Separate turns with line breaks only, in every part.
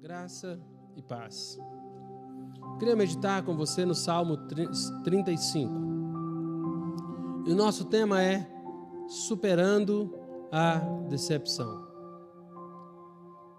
Graça e paz. Queria meditar com você no Salmo 35. E o nosso tema é superando a decepção.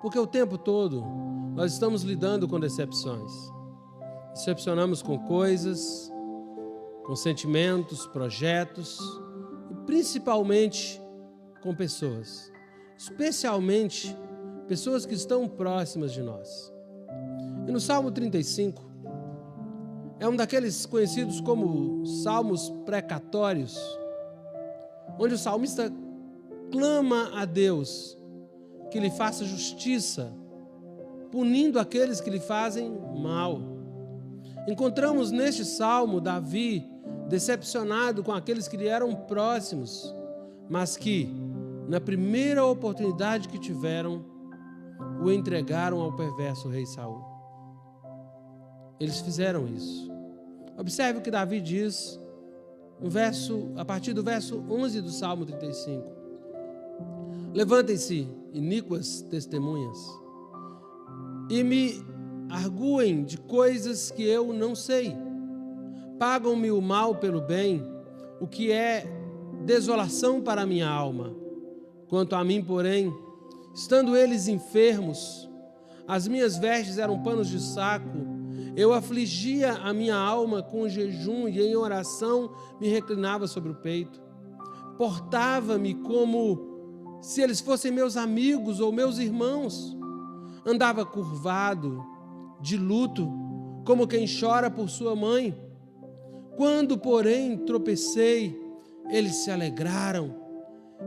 Porque o tempo todo nós estamos lidando com decepções. Decepcionamos com coisas, com sentimentos, projetos e principalmente com pessoas. Especialmente pessoas que estão próximas de nós. E no Salmo 35, é um daqueles conhecidos como salmos precatórios, onde o salmista clama a Deus que lhe faça justiça, punindo aqueles que lhe fazem mal. Encontramos neste salmo Davi decepcionado com aqueles que lhe eram próximos, mas que, na primeira oportunidade que tiveram, o entregaram ao perverso rei Saul. Eles fizeram isso. Observe o que Davi diz a partir do verso 11 do Salmo 35. Levantem-se iníquas testemunhas e me arguem de coisas que eu não sei. Pagam-me o mal pelo bem, o que é desolação para a minha alma. Quanto a mim, porém, estando eles enfermos, as minhas vestes eram panos de saco, eu afligia a minha alma com jejum e em oração me reclinava sobre o peito. Portava-me como se eles fossem meus amigos ou meus irmãos. Andava curvado, de luto, como quem chora por sua mãe. Quando, porém, tropecei, eles se alegraram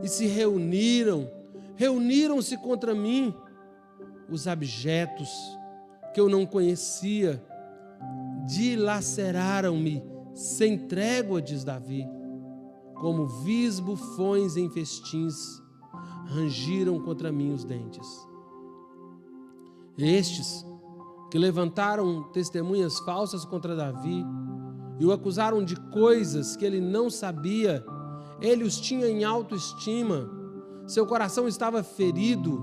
e se reuniram-se contra mim. Os abjetos que eu não conhecia dilaceraram-me sem trégua, diz Davi, como vis bufões em festins, rangiram contra mim os dentes. Estes que levantaram testemunhas falsas contra Davi e o acusaram de coisas que ele não sabia, ele os tinha em autoestima. Seu coração estava ferido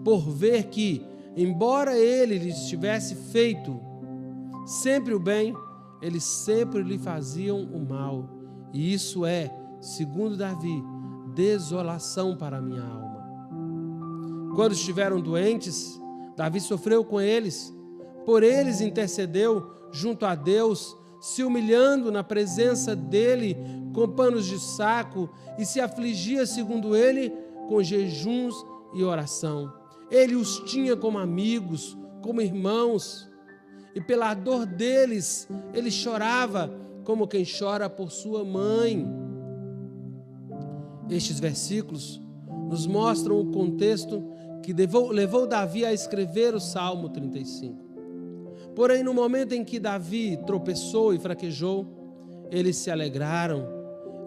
por ver que, embora ele lhes tivesse feito sempre o bem, eles sempre lhe faziam o mal. E isso é, segundo Davi, desolação para a minha alma. Quando estiveram doentes, Davi sofreu com eles, por eles intercedeu junto a Deus, se humilhando na presença dele com panos de saco e se afligia, segundo ele, com jejuns e oração. Ele os tinha como amigos, como irmãos, e pela dor deles ele chorava como quem chora por sua mãe. Estes versículos nos mostram o contexto que levou Davi a escrever o Salmo 35. Porém, no momento em que Davi tropeçou e fraquejou, eles se alegraram,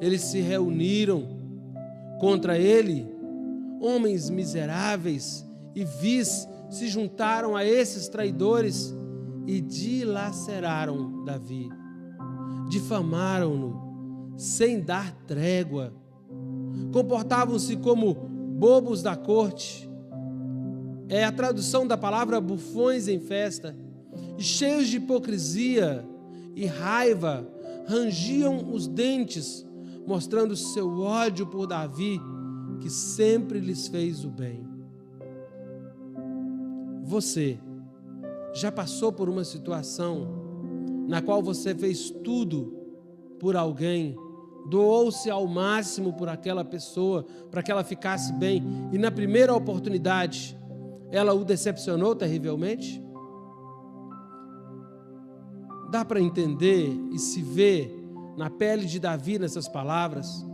eles se reuniram contra ele. Homens miseráveis e vis se juntaram a esses traidores e dilaceraram Davi. Difamaram-no sem dar trégua. Comportavam-se como bobos da corte. É a tradução da palavra bufões em festa. E cheios de hipocrisia e raiva, rangiam os dentes, mostrando seu ódio por Davi, que sempre lhes fez o bem. Você já passou por uma situação na qual você fez tudo por alguém, doou-se ao máximo por aquela pessoa, para que ela ficasse bem, e na primeira oportunidade, ela o decepcionou terrivelmente? Dá para entender e se ver na pele de Davi nessas palavras?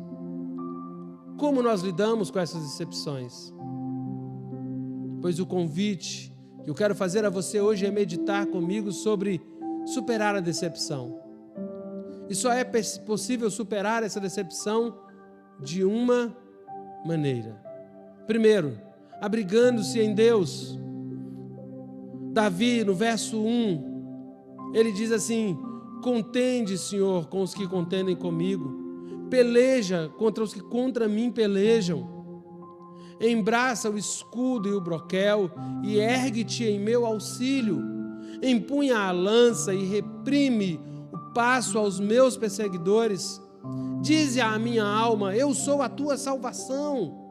Como nós lidamos com essas decepções? Pois o convite que eu quero fazer a você hoje é meditar comigo sobre superar a decepção. E só é possível superar essa decepção de uma maneira. Primeiro, abrigando-se em Deus. Davi, no verso 1, ele diz assim: contende, Senhor, com os que contendem comigo, peleja contra os que contra mim pelejam. Embraça o escudo e o broquel e ergue-te em meu auxílio. Empunha a lança e reprime o passo aos meus perseguidores. Dize à minha alma: eu sou a tua salvação.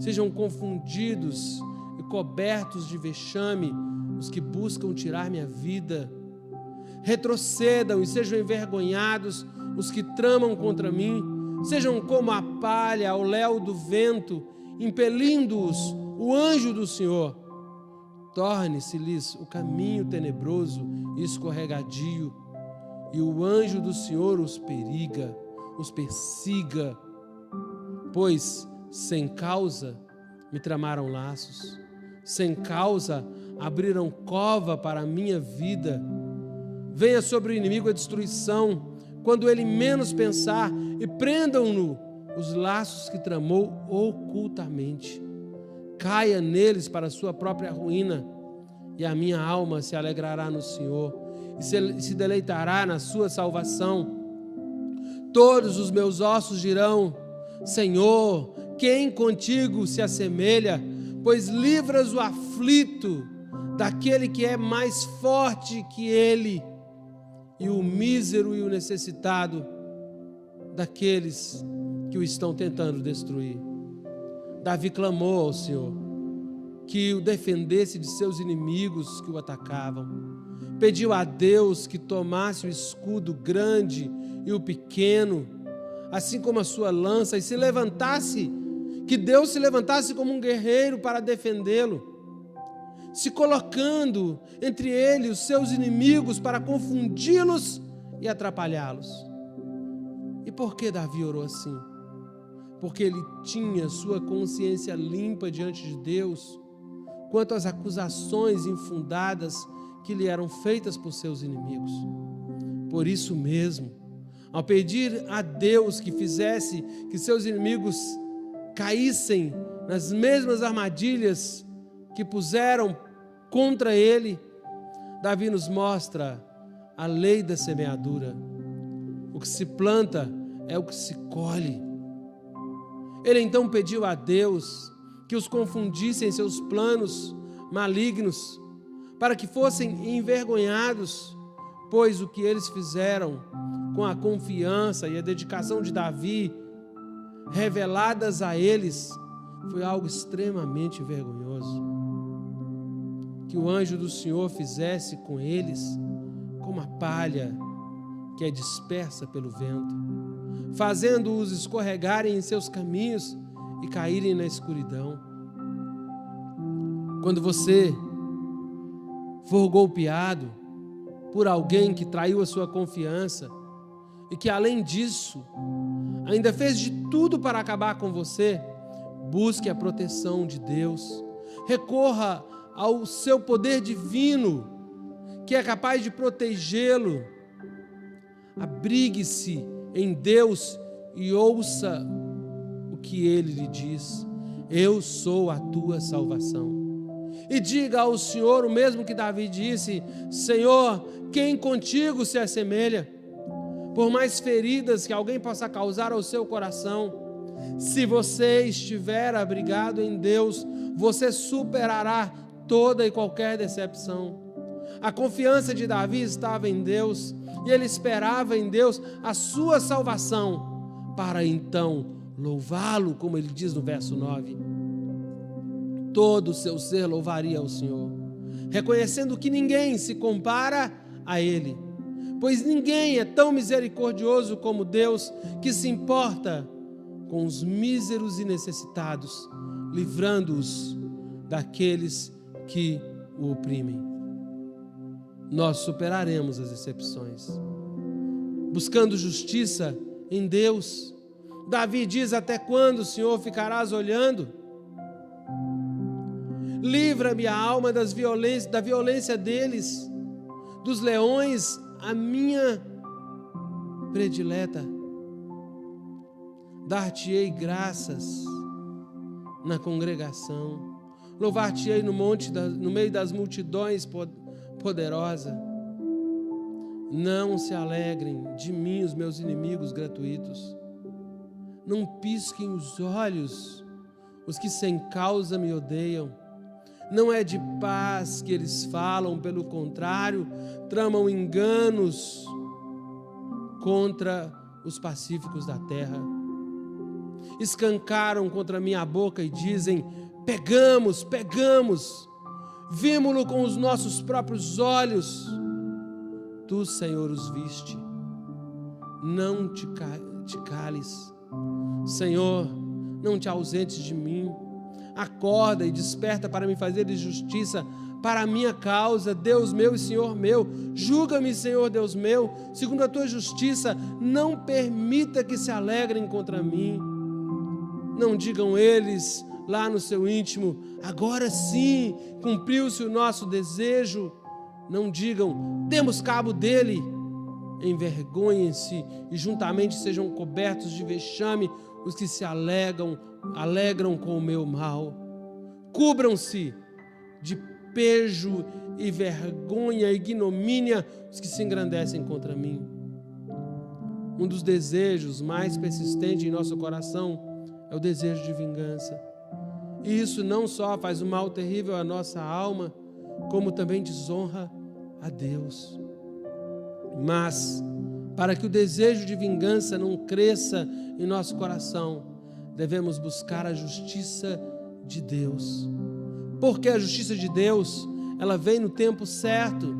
Sejam confundidos e cobertos de vexame os que buscam tirar minha vida. Retrocedam e sejam envergonhados os que tramam contra mim. Sejam como a palha ao léu do vento, impelindo-os o anjo do Senhor. Torne-se-lhes o caminho tenebroso e escorregadio, e o anjo do Senhor os persiga, pois sem causa me tramaram laços, sem causa abriram cova para a minha vida. Venha sobre o inimigo a destruição, quando ele menos pensar, e prendam-no os laços que tramou ocultamente. Caia neles para a sua própria ruína, e a minha alma se alegrará no Senhor, e se deleitará na sua salvação. Todos os meus ossos dirão: Senhor, quem contigo se assemelha? Pois livras o aflito daquele que é mais forte que ele, e o mísero e o necessitado daqueles que o estão tentando destruir. Davi clamou ao Senhor que o defendesse de seus inimigos que o atacavam. Pediu a Deus que tomasse o escudo grande e o pequeno, assim como a sua lança, e que Deus se levantasse como um guerreiro para defendê-lo, se colocando entre ele e os seus inimigos para confundi-los e atrapalhá-los. E por que Davi orou assim? Porque ele tinha sua consciência limpa diante de Deus quanto às acusações infundadas que lhe eram feitas por seus inimigos. Por isso mesmo, ao pedir a Deus que fizesse que seus inimigos caíssem nas mesmas armadilhas que puseram contra ele, Davi nos mostra a lei da semeadura. O que se planta é o que se colhe. Ele então pediu a Deus que os confundisse em seus planos malignos, para que fossem envergonhados, pois o que eles fizeram com a confiança e a dedicação de Davi, reveladas a eles, foi algo extremamente vergonhoso. Que o anjo do Senhor fizesse com eles como a palha que é dispersa pelo vento, fazendo-os escorregarem em seus caminhos e caírem na escuridão. Quando você for golpeado por alguém que traiu a sua confiança e que, além disso, ainda fez de tudo para acabar com você, busque a proteção de Deus, recorra ao seu poder divino, que é capaz de protegê-lo. Abrigue-se em Deus e ouça o que Ele lhe diz: eu sou a tua salvação. E diga ao Senhor o mesmo que Davi disse: Senhor, quem contigo se assemelha? Por mais feridas que alguém possa causar ao seu coração, se você estiver abrigado em Deus, você superará toda e qualquer decepção. A confiança de Davi estava em Deus, e ele esperava em Deus a sua salvação, para então louvá-lo, como ele diz no verso 9. Todo o seu ser louvaria ao Senhor, reconhecendo que ninguém se compara a Ele, pois ninguém é tão misericordioso como Deus, que se importa com os míseros e necessitados, livrando-os daqueles que o oprimem. Nós superaremos as decepções, buscando justiça em Deus. Davi diz: até quando, Senhor, ficarás olhando? Livra-me a alma da violência deles, dos leões, a minha predileta. Dar-te-ei graças na congregação, louvar-te-ei no meio das multidões poderosa. Não se alegrem de mim os meus inimigos gratuitos. Não pisquem os olhos os que sem causa me odeiam. Não é de paz que eles falam, pelo contrário, tramam enganos contra os pacíficos da terra. Escancaram contra minha boca e dizem: pegamos, pegamos, vimo-lo com os nossos próprios olhos. Tu, Senhor, os viste. Não te cales. Senhor, não te ausentes de mim. Acorda e desperta para me fazer justiça para a minha causa, Deus meu e Senhor meu. Julga-me, Senhor Deus meu, segundo a tua justiça. Não permita que se alegrem contra mim. Não digam eles lá no seu íntimo: agora sim, cumpriu-se o nosso desejo. Não digam: demos cabo dele. Envergonhem-se e juntamente sejam cobertos de vexame os que se alegram com o meu mal. Cubram-se de pejo e vergonha e ignomínia os que se engrandecem contra mim. Um dos desejos mais persistentes em nosso coração é o desejo de vingança. E isso não só faz um mal terrível à nossa alma, como também desonra a Deus. Mas, para que o desejo de vingança não cresça em nosso coração, devemos buscar a justiça de Deus. Porque a justiça de Deus, ela vem no tempo certo.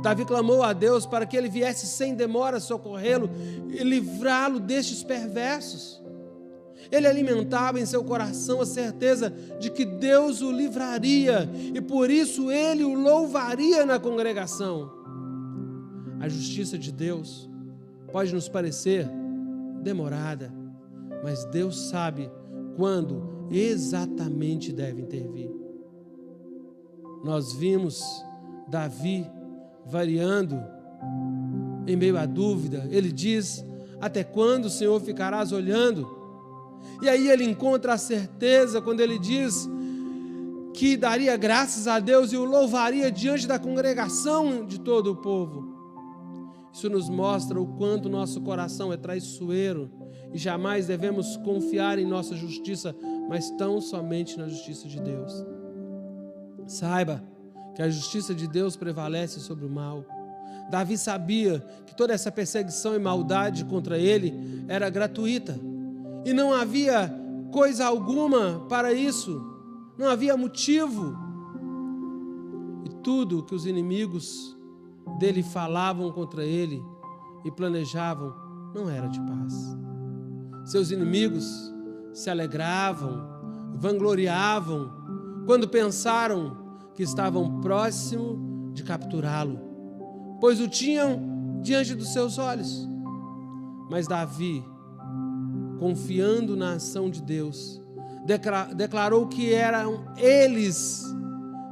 Davi clamou a Deus para que ele viesse sem demora socorrê-lo e livrá-lo destes perversos. Ele alimentava em seu coração a certeza de que Deus o livraria e por isso ele o louvaria na congregação. A justiça de Deus pode nos parecer demorada, mas Deus sabe quando exatamente deve intervir. Nós vimos Davi variando em meio à dúvida. Ele diz: até quando, Senhor, ficarás olhando? E aí ele encontra a certeza quando ele diz que daria graças a Deus e o louvaria diante da congregação de todo o povo. Isso nos mostra o quanto nosso coração é traiçoeiro e jamais devemos confiar em nossa justiça, mas tão somente na justiça de Deus. Saiba que a justiça de Deus prevalece sobre o mal. Davi sabia que toda essa perseguição e maldade contra ele era gratuita e não havia coisa alguma para isso, não havia motivo. E tudo que os inimigos dele falavam contra ele e planejavam não era de paz. Seus inimigos se alegravam, vangloriavam quando pensaram que estavam próximo de capturá-lo, pois o tinham diante dos seus olhos. Mas Davi, confiando na ação de Deus, declarou que eram eles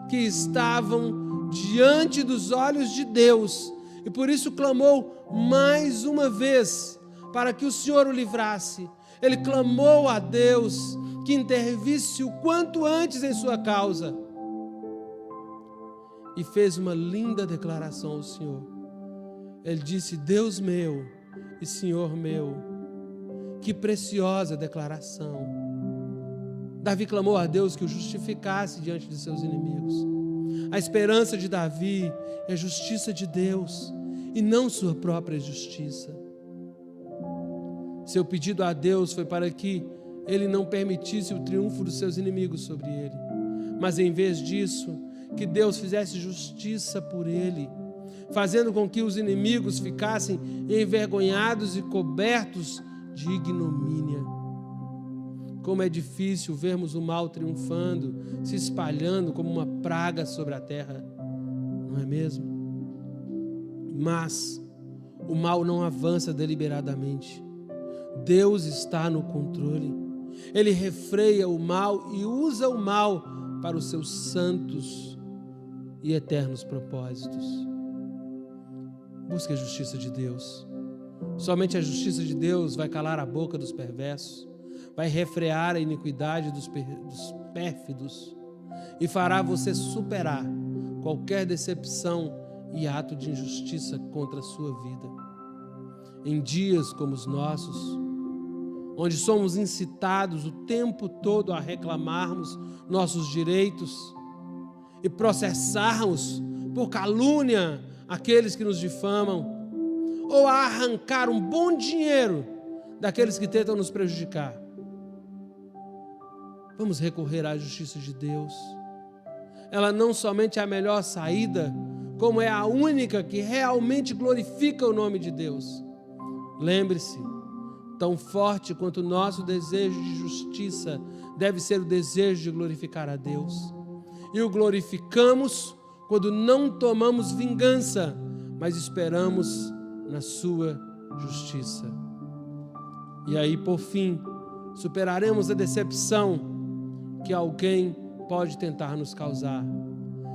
que estavam diante dos olhos de Deus, e por isso clamou mais uma vez para que o Senhor o livrasse. Ele clamou a Deus que intervisse o quanto antes em sua causa e fez uma linda declaração ao Senhor. Ele disse: Deus meu e Senhor meu. Que preciosa declaração. Davi clamou a Deus que o justificasse diante de seus inimigos. A esperança de Davi é a justiça de Deus e não sua própria justiça. Seu pedido a Deus foi para que ele não permitisse o triunfo dos seus inimigos sobre ele, mas em vez disso, que Deus fizesse justiça por ele, fazendo com que os inimigos ficassem envergonhados e cobertos de ignomínia. Como é difícil vermos o mal triunfando, se espalhando como uma praga sobre a terra, não é mesmo? Mas o mal não avança deliberadamente. Deus está no controle. Ele refreia o mal e usa o mal para os seus santos e eternos propósitos. Busque a justiça de Deus. Somente a justiça de Deus vai calar a boca dos perversos, vai refrear a iniquidade dos pérfidos e fará você superar qualquer decepção e ato de injustiça contra a sua vida. Em dias como os nossos, onde somos incitados o tempo todo a reclamarmos nossos direitos e processarmos por calúnia aqueles que nos difamam, ou a arrancar um bom dinheiro daqueles que tentam nos prejudicar. Vamos recorrer à justiça de Deus. Ela não somente é a melhor saída, como é a única que realmente glorifica o nome de Deus. Lembre-se, tão forte quanto o nosso desejo de justiça deve ser o desejo de glorificar a Deus. E o glorificamos quando não tomamos vingança, mas esperamos na sua justiça. E aí, por fim, superaremos a decepção que alguém pode tentar nos causar,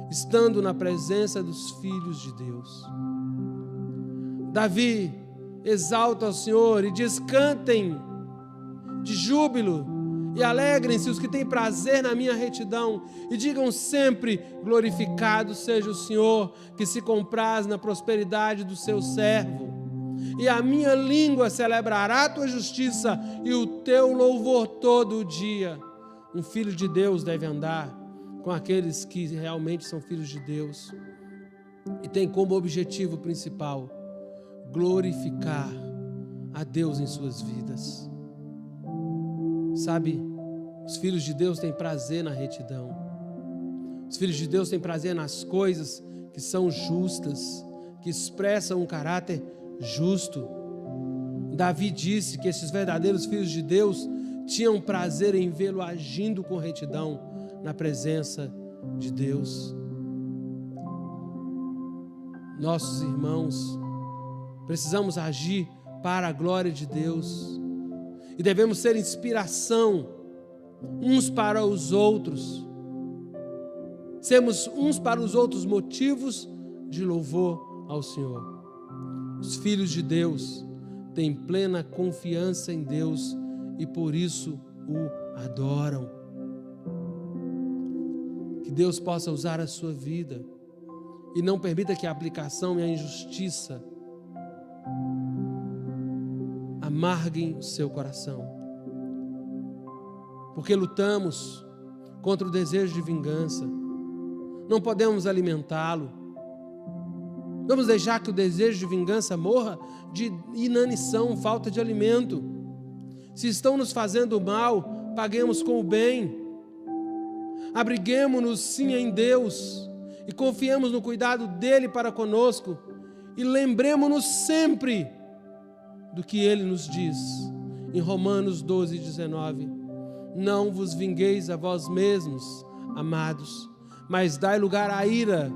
estando na presença dos filhos de Deus. Davi exalta ao Senhor e diz: cantem de júbilo e alegrem-se os que têm prazer na minha retidão, e digam sempre: glorificado seja o Senhor, que se compraz na prosperidade do seu servo. E a minha língua celebrará a tua justiça e o teu louvor todo o dia. Um filho de Deus deve andar com aqueles que realmente são filhos de Deus e tem como objetivo principal glorificar a Deus em suas vidas. Sabe, os filhos de Deus têm prazer na retidão. Os filhos de Deus têm prazer nas coisas que são justas, que expressam um caráter justo. Davi disse que esses verdadeiros filhos de Deus tinham prazer em vê-lo agindo com retidão na presença de Deus. Nossos irmãos, precisamos agir para a glória de Deus e devemos ser inspiração uns para os outros. Sermos uns para os outros motivos de louvor ao Senhor. Os filhos de Deus têm plena confiança em Deus e por isso o adoram. Que Deus possa usar a sua vida e não permita que a aplicação e a injustiça amarguem o seu coração. Porque lutamos contra o desejo de vingança. Não podemos alimentá-lo. Vamos deixar que o desejo de vingança morra de inanição, falta de alimento. Se estão nos fazendo mal, paguemos com o bem. Abriguemo-nos sim em Deus e confiemos no cuidado dele para conosco e lembremos-nos sempre do que ele nos diz em Romanos 12:19. Não vos vingueis a vós mesmos, amados, mas dai lugar à ira,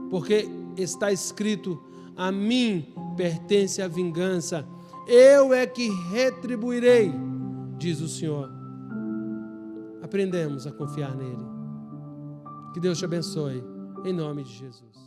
porque está escrito: a mim pertence a vingança, eu é que retribuirei, diz o Senhor. Aprendemos a confiar nele. Que Deus te abençoe, em nome de Jesus.